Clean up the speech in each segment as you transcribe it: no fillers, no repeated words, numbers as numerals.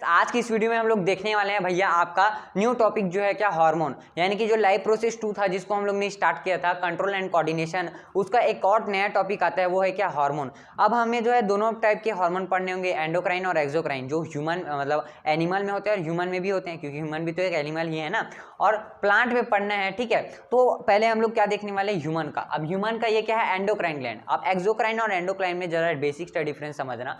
आज की इस वीडियो में हम लोग देखने वाले हैं भैया आपका न्यू टॉपिक जो है क्या हार्मोन, यानी कि जो लाइव प्रोसेस 2 था जिसको हम लोग ने स्टार्ट किया था कंट्रोल एंड कोऑर्डिनेशन, उसका एक और नया टॉपिक आता है वो है क्या हार्मोन। अब हमें जो है दोनों टाइप के हार्मोन पढ़ने होंगे, एंडोक्राइन और एक्सोक्राइन, जो ह्यूमन मतलब एनिमल में होते हैं और ह्यूमन में भी होते हैं, क्योंकि ह्यूमन भी तो एक एनिमल ही है ना, और प्लांट में पढ़ना है। ठीक है, तो पहले हम लोग क्या देखने वाले ह्यूमन का। अब ह्यूमन का ये क्या है, एंडोक्राइन ग्लैंड। अब एक्सोक्राइन और एंडोक्राइन में जरा बेसिक सा डिफरेंस समझना।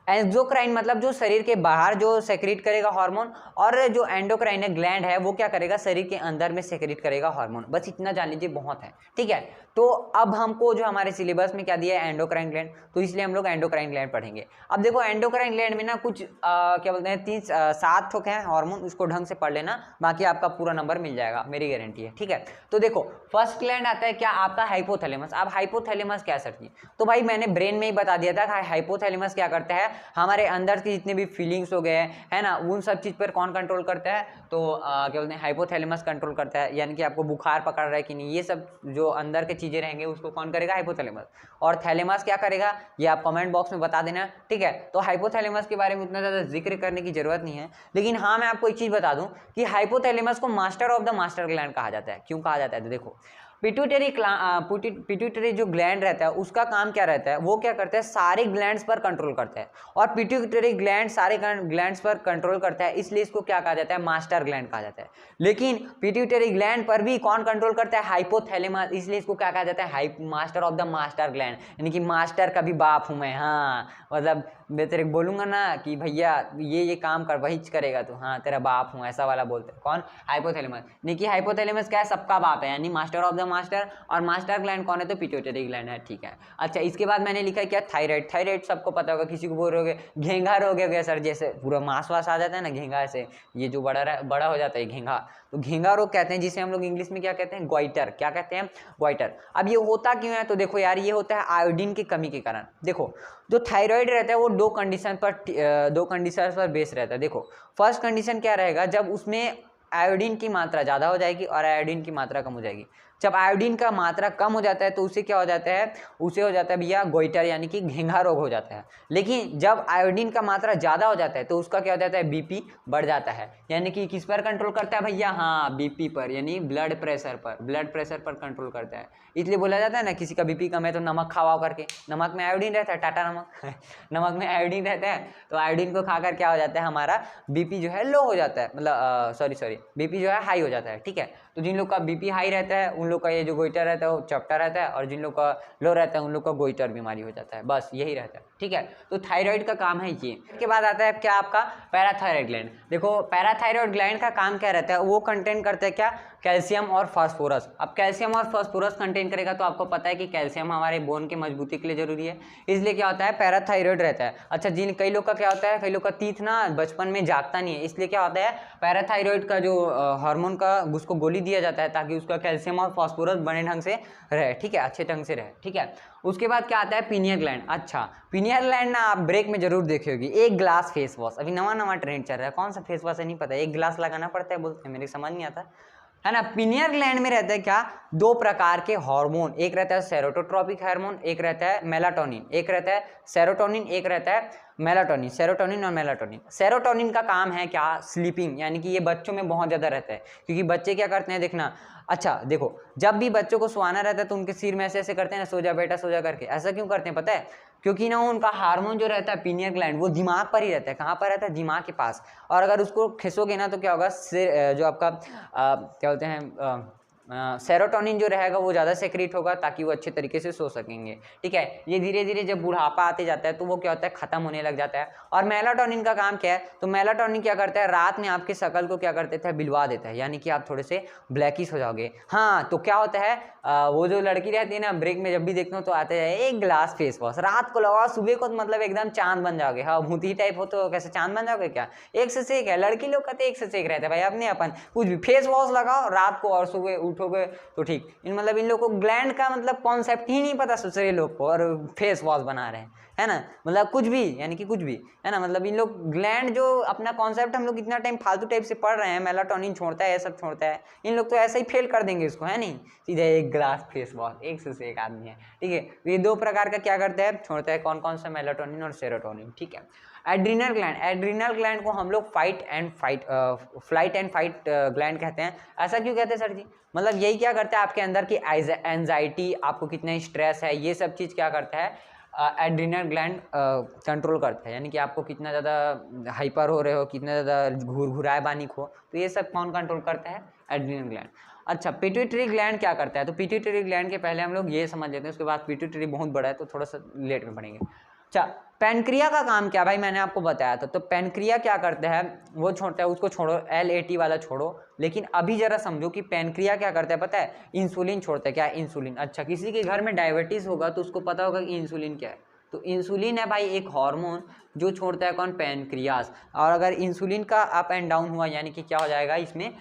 एक्सोक्राइन मतलब जो शरीर के बाहर जो सेक्रेट करेगा हार्मोन, और जो एंडोक्राइन ग्लैंड है वो क्या करेगा, शरीर के अंदर में सेक्रेट करेगा हार्मोन। बस इतना जान लीजिए, बहुत है। ठीक है, तो अब हमको जो हमारे सिलेबस में क्या दिया है, एंडोक्राइन ग्लैंड, तो इसलिए हम लोग एंडोक्राइन ग्लैंड पढ़ेंगे। अब देखो एंडोक्राइन ग्लैंड में ना कुछ क्या बोलते हैं 7 ठोक है हार्मोन, उसको ढंग से पढ़ लेना, बाकी आपका पूरा नंबर मिल जाएगा, मेरी गारंटी है। ठीक है, तो देखो फर्स्ट ग्लैंड आता है क्या आपका, हाइपोथैलेमस। अब हाइपोथैलेमस क्या सर जी, तो भाई मैंने ब्रेन में ही बता दिया था कि हाइपोथैलेमस क्या करता है, हमारे अंदर की जितने भी फीलिंग्स हो गए है ना, उन सब चीज़ पर कौन कंट्रोल करता है, तो क्या बोलते हैं हाइपोथैलेमस कंट्रोल करता है। यानी कि आपको बुखार पकड़ रहा है कि नहीं, ये सब जो अंदर के चीज़ें रहेंगे उसको कौन करेगा, हाइपोथैलेमस। और थैलेमस क्या करेगा ये आप कमेंट बॉक्स में बता देना। ठीक है, तो हाइपोथैलेमस के बारे में उतना ज़्यादा जिक्र करने की जरूरत नहीं है, लेकिन हाँ मैं आपको एक चीज़ बता दूं कि हाइपोथैलेमस को master of the master gland कहा जाता है। क्यों कहा जाता है, तो देखो पिट्यूटरी जो ग्लैंड रहता है उसका काम क्या रहता है, वो क्या करता है, सारे ग्लैंड्स पर कंट्रोल करता है। और पिट्यूटरी ग्लैंड सारे ग्लैंड्स पर कंट्रोल करता है, इसलिए इसको क्या कहा जाता है, मास्टर ग्लैंड कहा जाता है। लेकिन पिट्यूटरी ग्लैंड पर भी कौन कंट्रोल करता है, हाइपोथैलेमस, इसलिए इसको क्या कहा जाता है, master of the master gland, यानी कि मास्टर का भी बाप हूं मैं। हाँ मतलब मैं तेरे बोलूंगा ना कि भैया ये काम कर, वही करेगा तू, हाँ तेरा बाप हूँ, ऐसा वाला बोलते हैं। कौन, हाइपोथैलेमस। नहीं कि हाइपोथैलेमस क्या है, सबका बाप है, यानी मास्टर ऑफ द मास्टर। और मास्टर ग्लैंड कौन है, तो पिट्यूटरी ग्लैंड है। ठीक है, अच्छा इसके बाद मैंने लिखा है क्या, थायराइड। थायराइड सबको पता होगा, किसी को बोल रहे हो घेंघा रोग हो गया सर, जैसे पूरा मांस वास आ जाता है ना घेंघा से, ये जो बड़ा हो जाता है घेंघा, तो घेंघा रोग कहते हैं, जिसे हम लोग इंग्लिश में क्या कहते हैं, ग्वाइटर। क्या कहते हैं, ग्वाइटर। अब ये होता क्यों है, तो देखो यार ये होता है आयोडीन की कमी के कारण। देखो जो थायराइड रहता है वो दो कंडीशन पर बेस रहता है। देखो फर्स्ट कंडीशन क्या रहेगा, जब उसमें आयोडीन की मात्रा ज़्यादा हो जाएगी और आयोडीन की मात्रा कम हो जाएगी। जब आयोडीन का मात्रा कम हो जाता है तो उसे क्या हो जाता है, उसे हो जाता है भैया गोइटर, यानी कि घेंघा रोग हो जाता है। लेकिन जब आयोडीन का मात्रा ज़्यादा हो जाता है तो उसका क्या हो जाता है, बीपी बढ़ जाता है। यानी कि किस पर कंट्रोल करता है भैया, हाँ बीपी पर, यानी ब्लड प्रेशर पर कंट्रोल करता है। इसलिए बोला जाता है ना किसी का बीपी कम है तो नमक खाओ करके, नमक में आयोडीन रहता है, टाटा नमक नमक में आयोडीन रहता है, तो आयोडीन को खाकर क्या हो जाता है, हमारा बीपी जो है लो हो जाता है, मतलब सॉरी बीपी जो है हाई हो जाता है। ठीक है, तो जिन लोग का बीपी हाई रहता है उन लोग का ये जो गोइटर रहता है वो चपटा रहता है, और जिन लोग का लो रहता है उन लोग का गोइटर बीमारी हो जाता है, बस यही रहता है। ठीक है, तो थायराइड का काम है ये। इसके बाद आता है क्या आपका पैराथायराइड ग्लैंड। देखो पैराथायराइड ग्लैंड का काम क्या रहता है, वो कंटेन करता है क्या, कैल्शियम और फास्फोरस। अब कैल्शियम और फास्फोरस कंटेन करेगा, तो आपको पता है कि कैल्शियम हमारे बोन की मजबूती के लिए जरूरी है, इसलिए क्या होता है पैराथायराइड रहता है। अच्छा कई लोग का क्या होता है, कई लोग का तीथ ना बचपन में जागता नहीं है, इसलिए क्या होता है पैराथायराइड का जो हार्मोन का उसको गोली दिया जाता है ताकि उसका कैल्शियम और फास्फोरस बने ढंग से रहे। ठीक है, अच्छे ढंग से रहे। ठीक है, उसके बाद क्या आता है, पीनियल ग्लैंड। अच्छा पीनियल ग्लैंड ना आप ब्रेक में जरूर देखे होगी, एक ग्लास फेस वॉश, अभी नवा ट्रेंड चल रहा है, कौन सा फेस वॉश है नहीं पता, एक गिलास लगाना पड़ता है बोलते हैं, मेरे समझ नहीं आता है ना। पीनियल ग्लैंड में रहता है क्या, 2 प्रकार के हार्मोन, एक रहता है सेरोटोट्रोपिक हार्मोन, एक रहता है मेलाटोनिन, एक रहता है सेरोटोनिन, एक रहता है मेलाटोनिन, सेरोटोनिन और मेलाटोनिन। सेरोटोनिन का काम है क्या, स्लीपिंग, यानी कि ये बच्चों में बहुत ज़्यादा रहता है, क्योंकि बच्चे क्या करते हैं देखना, अच्छा देखो जब भी बच्चों को सुआना रहता है तो उनके सिर में ऐसे ऐसे करते हैं ना, सो जा बेटा सो जा करके, ऐसा क्यों करते हैं पता है, क्योंकि ना उनका हार्मोन जो रहता है पीनियल ग्लैंड वो दिमाग पर ही रहता है। कहाँ पर रहता है, दिमाग के पास, और अगर उसको खिसोगे ना तो क्या होगा, सिर जो आपका क्या बोलते हैं सेरोटोनिन जो रहेगा वो ज़्यादा सेक्रेट होगा ताकि वो अच्छे तरीके से सो सकेंगे। ठीक है, ये धीरे धीरे जब बुढ़ापा आते जाता है तो वो क्या होता है, खत्म होने लग जाता है। और मेलाटोनिन का काम क्या है, तो मेलाटोनिन क्या करता है, रात में आपके शकल को क्या कर देता है, बिलवा देता है, यानी कि आप थोड़े से ब्लैकिश हो जाओगे। हाँ तो क्या होता है, वो जो लड़की रहती है ना, ब्रेक में जब भी देखते हो तो आते हैं एक ग्लास फेस वॉश, रात को लगाओ सुबह को तो मतलब एकदम चांद बन जाओगे। हाँ भूती टाइप हो तो कैसे चांद बन जाओगे क्या, एक से एक है, लड़की लोग कहते एक से एक रहते हैं भाई, अपने अपन कुछ भी फेस वॉश लगाओ रात को और सुबह उठोगे तो ठीक। मतलब इन लोगों को ग्लैंड का मतलब कॉन्सेप्ट ही नहीं पता दूसरे लोग को, और फेस वॉश बना रहे हैं, है ना, मतलब कुछ भी, यानी कि कुछ भी, है ना, मतलब इन लोग ग्लैंड जो अपना कॉन्सेप्ट हम लोग इतना टाइम फालतू टाइप से पढ़ रहे हैं, मेलाटोनिन छोड़ता है ये सब छोड़ता है, इन लोग तो ऐसे ही फेल कर देंगे इसको, है नहीं, सीधे एक ग्लास फेस वॉश, एक से एक आदमी है। ठीक है, ये 2 प्रकार का क्या करता है, छोड़ता है, कौन कौन सा, मेलाटोनिन और सेरोटोनिन। ठीक है, एड्रीनल ग्लैंड को हम लोग फ्लाइट एंड फाइट ग्लैंड कहते हैं। ऐसा क्यों कहते हैं सर जी? मतलब यही क्या करता है, आपके अंदर की एंजाइटी, आपको कितना स्ट्रेस है, ये सब चीज़ क्या करता है, एड्रीनल ग्लैंड कंट्रोल करता है। यानी कि आपको कितना ज़्यादा हाइपर हो रहे हो, कितना ज़्यादा घुरघुराए बानी हो, तो ये सब कौन कंट्रोल करता है? Adrenal gland. अच्छा, पिट्यूटरी ग्लैंड क्या करता है? तो पिट्यूटरी ग्लैंड के पहले हम लोग ये समझ लेते हैं, उसके बाद पिट्यूटरी बहुत बड़ा है तो थोड़ा सा लेट में पढ़ेंगे। अच्छा, पैनक्रिया का काम क्या भाई? मैंने आपको बताया था। तो पैनक्रिया क्या करता है, वो छोड़ता है, उसको छोड़ो, LAT वाला छोड़ो, लेकिन अभी जरा समझो कि पैनक्रिया क्या करता है, पता है? इंसुलिन छोड़ता है। क्या? इंसुलिन। अच्छा, किसी के घर में डायबिटीज होगा तो उसको पता होगा कि इंसुलिन क्या है। तो इंसुलिन है भाई एक हार्मोन जो छोड़ता है कौन? पैनक्रियास। और अगर इंसुलिन का अप एंड डाउन हुआ, यानी कि क्या हो जाएगा इसमें,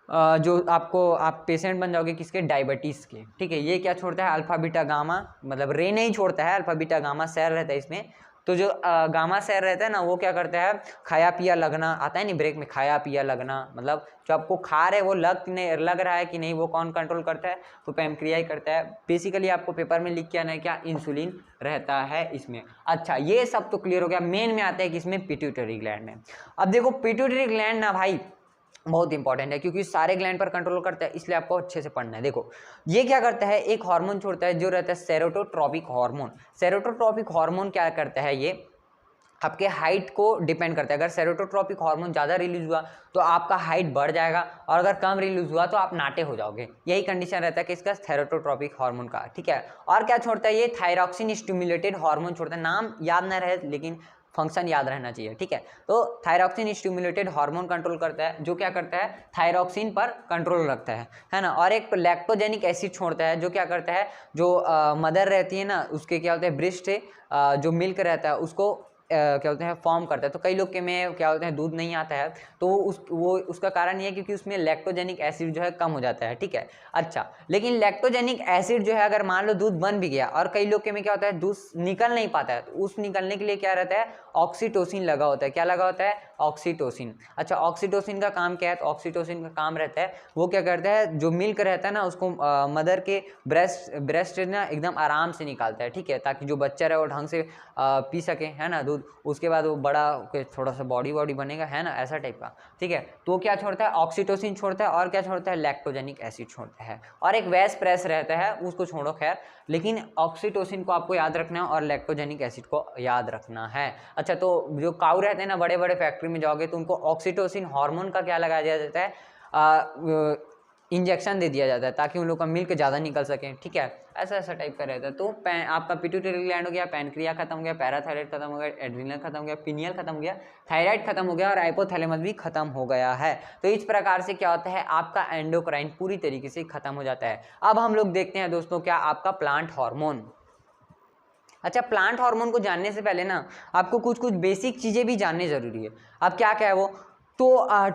जो आप पेशेंट बन जाओगे किसके? डायबिटीज़ के। ठीक है, ये क्या छोड़ता है? अल्फा बीटा गामा, मतलब रे नहीं छोड़ता है, अल्फा बीटा गामा सेल रहता है इसमें। तो जो गामा सेल रहता है ना, वो क्या करता है? खाया पिया लगना आता है नहीं ब्रेक में, खाया पिया लगना, मतलब जो आपको खा रहे वो लग रहा है कि नहीं, वो कौन कंट्रोल करता है? तो पैनक्रिया ही करता है। बेसिकली आपको पेपर में लिख के आना है क्या? इंसुलिन रहता है इसमें। अच्छा, ये सब तो क्लियर हो गया। मेन में आता है कि इसमें पिट्यूटरी ग्लैंड में। अब देखो पिट्यूटरी ग्लैंड ना भाई बहुत इंपॉर्टेंट है, क्योंकि सारे ग्लैंड पर कंट्रोल करता है, इसलिए आपको अच्छे से पढ़ना है। देखो ये क्या करता है, एक हार्मोन छोड़ता है जो रहता है सेरोटोट्रोपिक हार्मोन। सेरोटोट्रोपिक हार्मोन क्या करता है, ये आपके हाइट को डिपेंड करता है। अगर सेरोटोट्रोपिक हार्मोन ज़्यादा रिलीज हुआ तो आपका हाइट बढ़ जाएगा, और अगर कम रिलीज हुआ तो आप नाटे हो जाओगे। यही कंडीशन रहता है कि इसका सेरोटोट्रोपिक हार्मोन का। ठीक है, और क्या छोड़ता है ये? थायरॉक्सिन स्टिमुलेटेड हार्मोन छोड़ता है। नाम याद ना रहे लेकिन फंक्शन याद रहना चाहिए। ठीक है, तो थायरॉक्सिन स्टिमुलेटेड हार्मोन कंट्रोल करता है, जो क्या करता है? थायरॉक्सिन पर कंट्रोल रखता है ना। और एक लैक्टोजेनिक एसिड छोड़ता है, जो क्या करता है? जो मदर रहती है ना, उसके क्या होता है? ब्रेस्ट से जो मिल्क रहता है उसको क्या बोलते हैं? फॉर्म करता है। तो कई लोग के में क्या बोलते हैं? दूध नहीं आता है, तो उसका कारण ये है क्योंकि उसमें लैक्टोजेनिक एसिड जो है कम हो जाता है। ठीक है, अच्छा, लेकिन लैक्टोजेनिक एसिड जो है, अगर मान लो दूध बन भी गया और कई लोग के में क्या होता है? दूध निकल नहीं पाता है, तो उस निकलने के लिए क्या रहता है? ऑक्सीटोसिन लगा होता है। क्या लगा होता है? ऑक्सीटोसिन। अच्छा, ऑक्सीटोसिन का काम क्या है? तो ऑक्सीटोसिन का काम रहता है, वो क्या करता है? जो मिल्क रहता है ना, उसको मदर के ब्रेस्ट ना एकदम आराम से निकालता है। ठीक है, ताकि जो बच्चा रहे वो ढंग से पी सके, है ना, दूध। उसके बाद वो बड़ा थोड़ा सा बॉडी बनेगा, है ना, ऐसा टाइप का। ठीक है, तो क्या छोड़ता है? ऑक्सीटोसिन छोड़ता है, और क्या छोड़ता है? लैक्टोजेनिक एसिड छोड़ता है, और एक वैस प्रेस रहता है, उसको छोड़ो खैर, लेकिन ऑक्सीटोसिन को आपको याद रखना है और लैक्टोजेनिक एसिड को याद रखना है। अच्छा, तो जो काऊ रहते हैं ना, बड़े बड़े फैक्ट्री में जाओगे तो उनको ऑक्सीटोसिन हार्मोन का क्या लगाया जाता है? इंजेक्शन दे दिया जाता है, ताकि उन लोग का मिल्क ज़्यादा निकल सके। ठीक है, ऐसा टाइप का रहता है। तो आपका पिट्यूटरी ग्लैंड हो गया, पैनक्रिया खत्म हो गया, पैराथायराइड खत्म हो गया, एड्रिनल खत्म हो गया, पिनियल खत्म हो गया, थायराइड खत्म हो गया, और हाइपोथैलेमस भी खत्म हो गया है। तो इस प्रकार से क्या होता है? आपका एंडोक्राइन पूरी तरीके से खत्म हो जाता है। अब हम लोग देखते हैं दोस्तों क्या आपका प्लांट हार्मोन। अच्छा, प्लांट हार्मोन को जानने से पहले ना आपको कुछ बेसिक चीज़ें भी जाननी जरूरी है। अब क्या क्या है वो? तो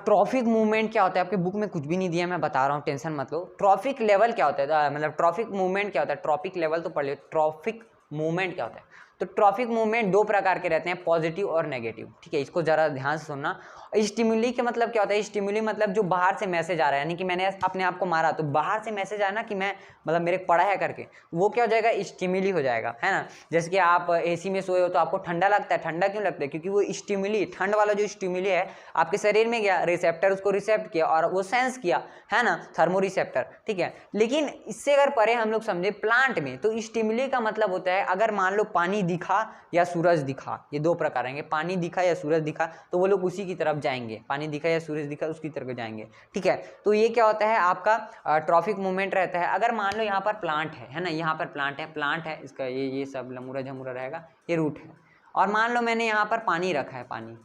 ट्रॉफिक मूवमेंट क्या होता है? आपके बुक में कुछ भी नहीं दिया, मैं बता रहा हूँ, टेंशन मत लो। ट्रॉफिक लेवल क्या होता है? मतलब ट्रॉफिक मूवमेंट क्या होता है? ट्रॉपिक लेवल तो पढ़ लियो, ट्रॉफिक मूवमेंट क्या होता है? तो ट्रॉफिक मूवमेंट दो प्रकार के रहते हैं, पॉजिटिव और नेगेटिव। ठीक है, इसको जरा ध्यान से सुनना। स्टिमुली के मतलब क्या होता है? स्टिमुली मतलब जो बाहर से मैसेज आ रहा है, यानी कि मैंने अपने आप को मारा तो बाहर से मैसेज आया ना कि मैं मतलब मेरे पड़ा है करके, वो क्या हो जाएगा? स्टिमुली हो जाएगा, है ना। जैसे कि आप AC में सोए हो तो आपको ठंडा लगता है। ठंडा क्यों लगता है? क्योंकि वो स्टिमुली, ठंड वाला जो स्टिमुली है आपके शरीर में गया, रिसेप्टर उसको रिसेप्ट किया और वो सेंस किया, है ना, थर्मो रिसेप्टर। ठीक है, लेकिन इससे अगर परे हम लोग समझे प्लांट में, तो स्टिमुली का मतलब होता है अगर मान लो पानी दिखा या सूरज दिखा, ये दो प्रकार रहेंगे। पानी दिखा या सूरज दिखा तो वो लोग उसी की तरफ जाएंगे, पानी दिखा या सूरज दिखा उसकी तरफ जाएंगे। ठीक है, तो ये क्या होता है? आपका ट्रॉफिक मूवमेंट रहता है। अगर मान लो यहाँ पर प्लांट है ना, यहाँ पर प्लांट है, इसका ये सब लमुरा झमुरा रहेगा, ये रूट है, और मान लो मैंने यहाँ पर पानी रखा है, पानी,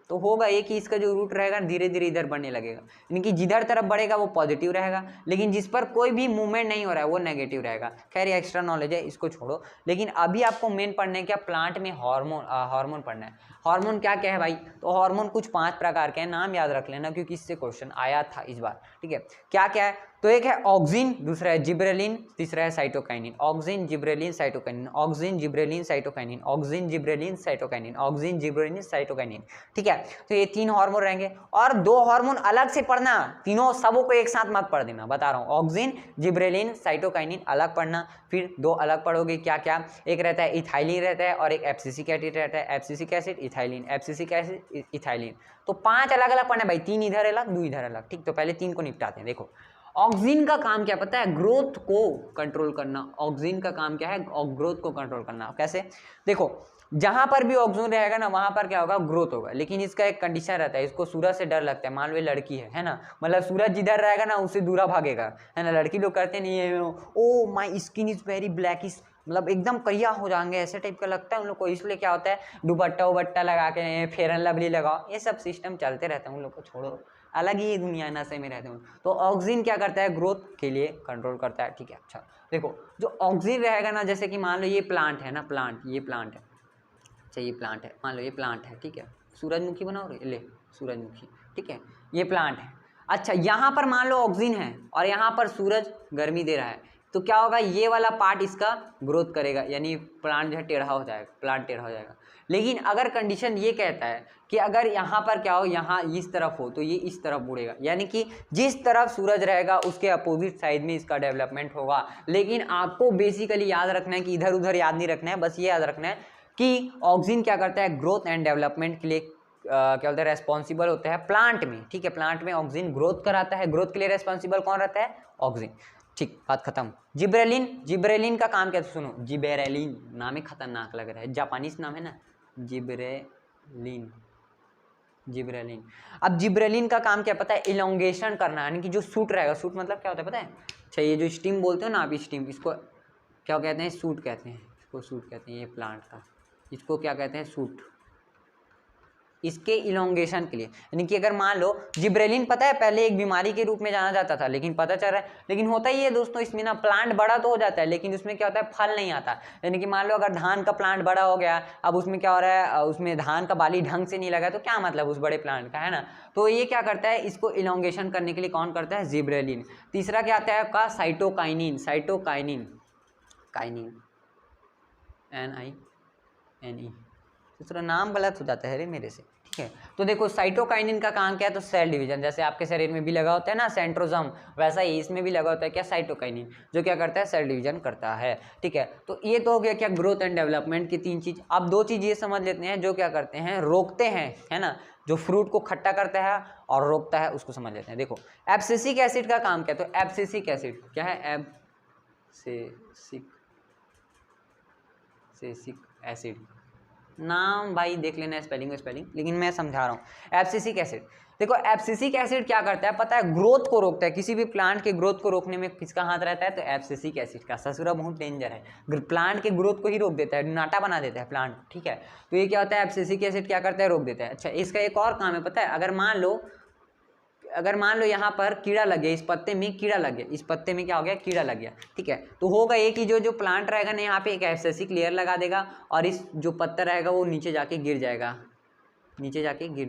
तो होगा ये कि इसका जो रूट रहेगा धीरे धीरे इधर बढ़ने लगेगा, यानी कि जिधर तरफ बढ़ेगा वो पॉजिटिव रहेगा, लेकिन जिस पर कोई भी मूवमेंट नहीं हो रहा है वो नेगेटिव रहेगा। खैर ये एक्स्ट्रा नॉलेज है, इसको छोड़ो। लेकिन अभी आपको मेन पढ़ना है क्या? प्लांट में हार्मोन पढ़ना है। हार्मोन क्या क्या है भाई? तो हार्मोन कुछ 5 प्रकार के हैं, नाम याद रख लेना क्योंकि इससे क्वेश्चन आया था इस बार। ठीक है, क्या क्या है? तो एक है ऑक्सिन, दूसरा है जिब्रेलिन, तीसरा है cytokinin. Auxin, gibberellin, cytokinin, auxin, gibberellin, cytokinin, auxin, gibberellin, cytokinin, auxin, gibberellin, cytokinin. ठीक है, तो ये 3 हार्मोन रहेंगे और 2 हार्मोन अलग से पढ़ना, तीनों सबों को एक साथ मत पढ़ देना, बता रहा हूँ। ऑक्सिन, जिब्रेलिन, साइटोकाइनिन अलग पढ़ना, फिर 2 अलग पढ़ोगे। क्या क्या? एक रहता है इथाइलिन रहता है और एक एब्सिसिक एसिड रहता है। Abscisic acid, ethylene, abscisic acid, ethylene, तो 5 अलग अलग पढ़ना भाई, 3 इधर अलग 2 इधर अलग, ठीक। तो पहले 3 को निपटाते हैं। देखो ऑक्सिन का काम क्या पता है? ग्रोथ को कंट्रोल करना। ऑक्सिन का काम क्या है? ग्रोथ को कंट्रोल करना। कैसे? देखो जहां पर भी ऑक्सिन रहेगा ना वहां पर क्या होगा? ग्रोथ होगा। लेकिन इसका एक कंडीशन रहता है, इसको सूरज से डर लगता है। मान लो लड़की है ना, मतलब सूरज जिधर रहेगा ना उससे दूरा भागेगा, है ना। लड़की लोग करते नहीं है, oh my skin is very blackish, मतलब एकदम करिया हो जाएंगे, ऐसे टाइप का लगता है उन लोग को। इसलिए क्या होता है, दुपट्टा उबट्टा लगा के, फेयर एंड लवली लगाओ, ये सब सिस्टम चलते रहते हैं उन लोग को। छोड़ो, अलग ही दुनिया नशे में रहते हैं। तो ऑक्सिन क्या करता है? ग्रोथ के लिए कंट्रोल करता है, ठीक है। अच्छा देखो जो ऑक्सिन रहेगा ना, जैसे कि मान लो ये प्लांट है ना, प्लांट, ये प्लांट है, अच्छा ये प्लांट है, मान लो ये प्लांट है, ठीक है। सूरजमुखी बनाओ रे, ले सूरजमुखी, ठीक है, ये प्लांट है। अच्छा यहाँ पर मान लो ऑक्सिन है और यहाँ पर सूरज गर्मी दे रहा है, तो क्या होगा? ये वाला पार्ट इसका ग्रोथ करेगा, यानी प्लांट जो है टेढ़ा हो जाएगा, प्लांट टेढ़ा हो जाएगा। लेकिन अगर कंडीशन ये कहता है कि अगर यहाँ पर क्या हो, यहाँ इस तरफ हो, तो ये इस तरफ मुड़ेगा, यानी कि जिस तरफ सूरज रहेगा उसके अपोजिट साइड में इसका डेवलपमेंट होगा। लेकिन आपको बेसिकली याद रखना है कि इधर उधर याद नहीं रखना है, बस ये याद रखना है कि ऑक्सिन क्या करता है? ग्रोथ एंड डेवलपमेंट के लिए क्या बोलते हैं? रेस्पॉन्सिबल होता है प्लांट में, ठीक है। प्लांट में ऑक्सिन ग्रोथ कराता है, ग्रोथ के लिए रेस्पॉन्सिबल कौन रहता है? ऑक्सिन, ठीक, बात खत्म। जिब्रेलिन, जिब्रेलिन का काम क्या है? सुनो, जिब्रेलिन नाम ही खतरनाक लग रहा है, जापानीज नाम है ना, जिब्रेलिन, जिब्रेलिन। अब जिब्रेलिन का काम क्या पता है? इलोंगेशन करना, यानी कि जो सूट रहेगा, सूट मतलब क्या होता है पता है? अच्छा ये जो स्टीम बोलते हो ना आप, स्टीम, इसको क्या कहते हैं? सूट कहते हैं, इसको सूट कहते हैं। ये प्लांट का इसको क्या कहते हैं? सूट। इसके इलोंगेशन के लिए, यानी कि अगर मान लो जिब्रेलिन पता है पहले एक बीमारी के रूप में जाना जाता था, लेकिन पता चल रहा है, लेकिन होता ही है दोस्तों इसमें ना, प्लांट बड़ा तो हो जाता है लेकिन उसमें क्या होता है? फल नहीं आता। यानी कि मान लो अगर धान का प्लांट बड़ा हो गया, अब उसमें क्या हो रहा है? उसमें धान का बाली ढंग से नहीं लगा, तो क्या मतलब उस बड़े प्लांट का, है ना। तो ये क्या करता है? इसको इलोंगेशन करने के लिए कौन करता है? जिब्रेलिन। तीसरा क्या आता है आपका? साइटोकाइनिन, साइटोकाइनिन, काइनिन, NINE, दूसरा नाम गलत हो जाता है रे मेरे से, ठीक है। तो देखो साइटोकाइनिन का काम क्या है? तो सेल डिवीजन, जैसे आपके शरीर में भी लगा होता है ना सेंट्रोसोम, वैसा ही इसमें भी लगा होता है क्या? साइटोकाइनिन, जो क्या करता है? सेल डिवीजन करता है, ठीक है। तो ये तो हो गया क्या? ग्रोथ एंड डेवलपमेंट की 3 चीज। अब 2 चीज ये समझ लेते हैं जो क्या करते हैं? रोकते हैं, है ना, जो फ्रूट को खट्टा करता है और रोकता है, उसको समझ लेते हैं। देखो एब्सिसिक एसिड का काम क्या है? तो एब्सिसिक एसिड क्या है? एब्सिसिक एसिड, नाम भाई देख लेना स्पेलिंग, लेकिन मैं समझा रहा हूँ। एब्सिसिक एसिड, देखो एब्सिसिक एसिड क्या करता है पता है? ग्रोथ को रोकता है। किसी भी प्लांट के ग्रोथ को रोकने में किसका हाथ रहता है? तो एब्सिसिक एसिड का। ससुरा बहुत डेंजर है, प्लांट के ग्रोथ को ही रोक देता है, नाटा बना देता है प्लांट, ठीक है। तो ये क्या होता है? एब्सिसिक एसिड क्या करता है? रोक देता है। अच्छा इसका एक और काम है पता है? अगर मान लो यहाँ पर कीड़ा लग गया, इस पत्ते में कीड़ा लग गया, इस पत्ते में क्या हो गया? कीड़ा लग गया, ठीक है। तो होगा ये कि जो प्लांट रहेगा ना, यहाँ पे एक एब्सिसिक लेयर लगा देगा और इस जो पत्ता रहेगा वो नीचे जाके गिर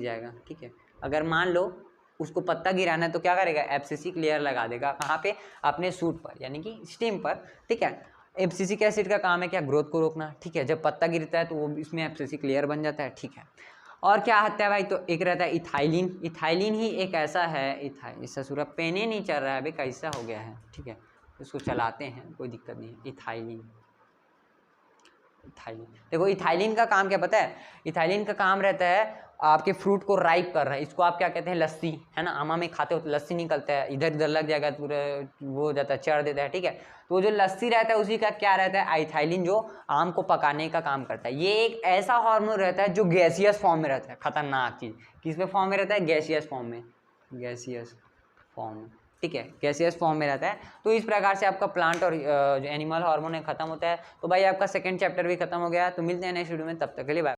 जाएगा, ठीक है। अगर मान लो उसको पत्ता गिराना है तो क्या करेगा? एब्सिसिक लेयर लगा देगा, कहाँ पे? अपने सूट पर, यानी कि स्टेम पर, ठीक है। एब्सिसिक एसिड का काम है क्या? ग्रोथ को रोकना, ठीक है। जब पत्ता गिरता है तो वो इसमें एब्सिसिक लेयर बन जाता है, ठीक है। और क्या आता है भाई? तो एक रहता है इथाइलिन, इथाइलिन ही एक ऐसा है, इसका सूरा पेने नहीं चल रहा है अभी, कैसा हो गया है, ठीक है। इसको चलाते हैं, कोई दिक्कत नहीं है। इथाइलिन, देखो इथाइलिन का काम क्या पता है? इथाइलिन का काम रहता है आपके फ्रूट को राइप कर रहा है। इसको आप क्या कहते हैं? लस्सी, है ना। आमा में खाते हो तो लस्सी निकलता है, इधर उधर लग जाएगा पूरा, वो हो जाता है, चढ़ देता है, ठीक है। तो जो लस्सी रहता है उसी का क्या रहता है? इथाइलिन, जो आम को पकाने का काम करता है। ये एक ऐसा हार्मोन रहता है जो गैसियस फॉर्म में रहता है, खतरनाक चीज। किस में फॉर्म में रहता है? गैसियस फॉर्म में, ठीक है, गैसियस फॉर्म में रहता है। तो इस प्रकार से आपका प्लांट और जो एनिमल हार्मोन है खत्म होता है। तो भाई आपका सेकंड चैप्टर भी खत्म हो गया। तो मिलते हैं नेक्स्ट वीडियो में, तब तक के लिए बाय।